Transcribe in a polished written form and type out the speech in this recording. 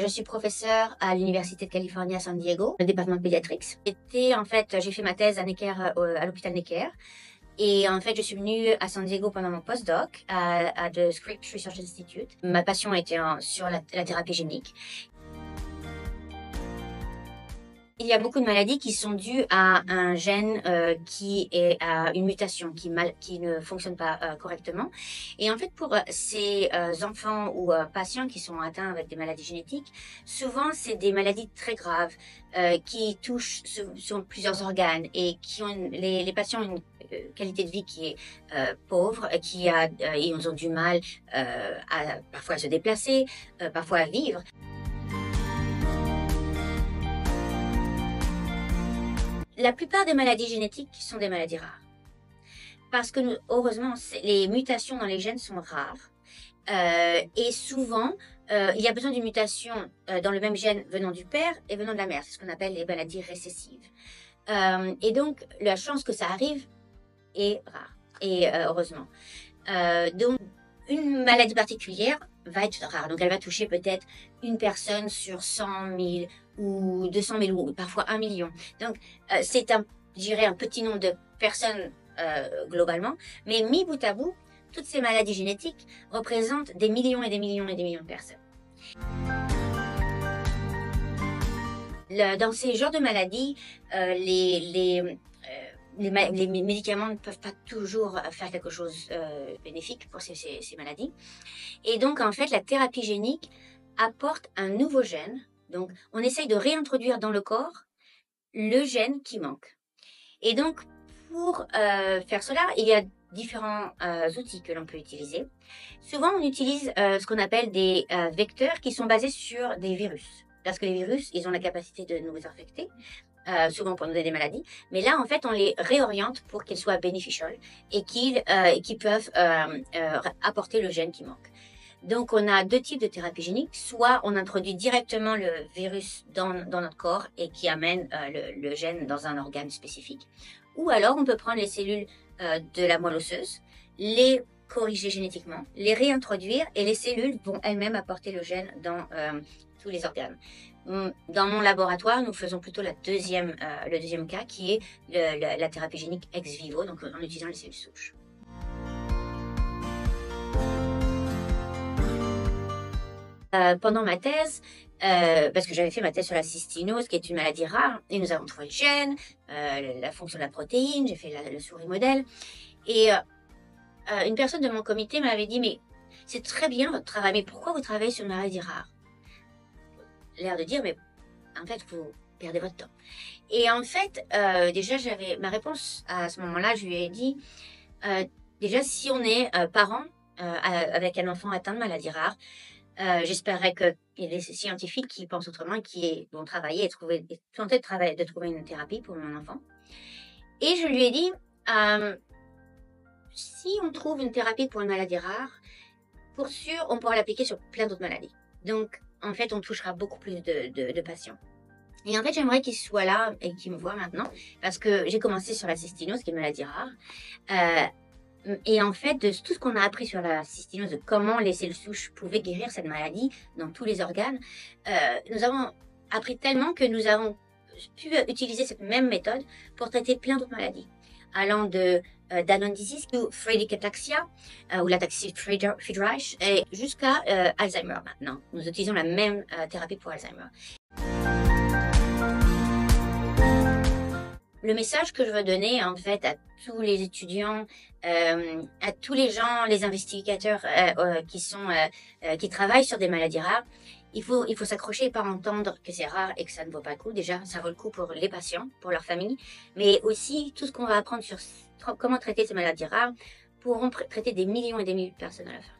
Je suis professeure à l'Université de Californie à San Diego, le département de pédiatrique. J'ai fait ma thèse à Necker, à l'hôpital Necker. Et en fait, je suis venue à San Diego pendant mon postdoc à The Scripps Research Institute. Ma passion était sur la thérapie génique. Il y a beaucoup de maladies qui sont dues à un gène qui est à une mutation qui ne fonctionne pas correctement. Et en fait, pour ces enfants ou patients qui sont atteints avec des maladies génétiques, souvent c'est des maladies très graves qui touchent sur plusieurs organes et qui ont les patients ont une qualité de vie qui est pauvre, ils ont du mal parfois à se déplacer, parfois à vivre. La plupart des maladies génétiques sont des maladies rares. Parce que heureusement, les mutations dans les gènes sont rares. Et souvent, il y a besoin d'une mutation dans le même gène venant du père et venant de la mère. C'est ce qu'on appelle les maladies récessives. Et donc, la chance que ça arrive est rare. Et heureusement. Donc, une maladie particulière va être rare. Donc, elle va toucher peut-être une personne sur 100 000 ou 200 000 ou parfois 1 million. Donc, c'est un petit nombre de personnes globalement. Mais mis bout à bout, toutes ces maladies génétiques représentent des millions et des millions et des millions de personnes. Dans ces genres de maladies, les médicaments ne peuvent pas toujours faire quelque chose de bénéfique pour ces maladies. Et donc, en fait, la thérapie génique apporte un nouveau gène. Donc, on essaye de réintroduire dans le corps le gène qui manque. Et donc, pour faire cela, il y a différents outils que l'on peut utiliser. Souvent, on utilise ce qu'on appelle des vecteurs qui sont basés sur des virus. Parce que les virus, ils ont la capacité de nous infecter. Souvent pour nous donner des maladies, mais là en fait on les réoriente pour qu'ils soient bénéficiels et qu'ils peuvent apporter le gène qui manque. Donc on a deux types de thérapie génique, soit on introduit directement le virus dans notre corps et qui amène le gène dans un organe spécifique, ou alors on peut prendre les cellules de la moelle osseuse, les corriger génétiquement, les réintroduire et les cellules vont elles-mêmes apporter le gène dans tous les organes. Dans mon laboratoire, nous faisons plutôt le deuxième cas qui est la thérapie génique ex vivo, donc en utilisant les cellules souches. Pendant ma thèse, parce que j'avais fait ma thèse sur la cystinose, qui est une maladie rare, et nous avons trouvé le gène, la fonction de la protéine, j'ai fait le souris modèle, et une personne de mon comité m'avait dit « mais c'est très bien votre travail, mais pourquoi vous travaillez sur une maladie rare ?» L'air de dire, mais en fait, vous perdez votre temps. Et en fait, déjà, j'avais ma réponse à ce moment-là, je lui ai dit, déjà, si on est parent avec un enfant atteint de maladie rare, j'espérais qu'il y ait des scientifiques qui pensent autrement, qui vont travailler et tenter de trouver une thérapie pour mon enfant. Et je lui ai dit, si on trouve une thérapie pour une maladie rare, pour sûr, on pourra l'appliquer sur plein d'autres maladies. Donc, en fait, on touchera beaucoup plus de patients. Et en fait, j'aimerais qu'ils soient là et qu'ils me voient maintenant, parce que j'ai commencé sur la cystinose, qui est une maladie rare. Et en fait, de tout ce qu'on a appris sur la cystinose, de comment les cellules souches pouvaient guérir cette maladie dans tous les organes, nous avons appris tellement que nous avons pu utiliser cette même méthode pour traiter plein d'autres maladies, allant de Danon disease ou Friedreich ataxia ou l'ataxie Friedreich et jusqu'à Alzheimer maintenant. Nous utilisons la même thérapie pour Alzheimer. Le message que je veux donner en fait à tous les étudiants, à tous les gens, les investigateurs qui travaillent sur des maladies rares, il faut s'accrocher et pas entendre que c'est rare et que ça ne vaut pas le coup. Déjà, ça vaut le coup pour les patients, pour leur famille, mais aussi tout ce qu'on va apprendre sur comment traiter ces maladies rares pourront traiter des millions et des millions de personnes à la fin.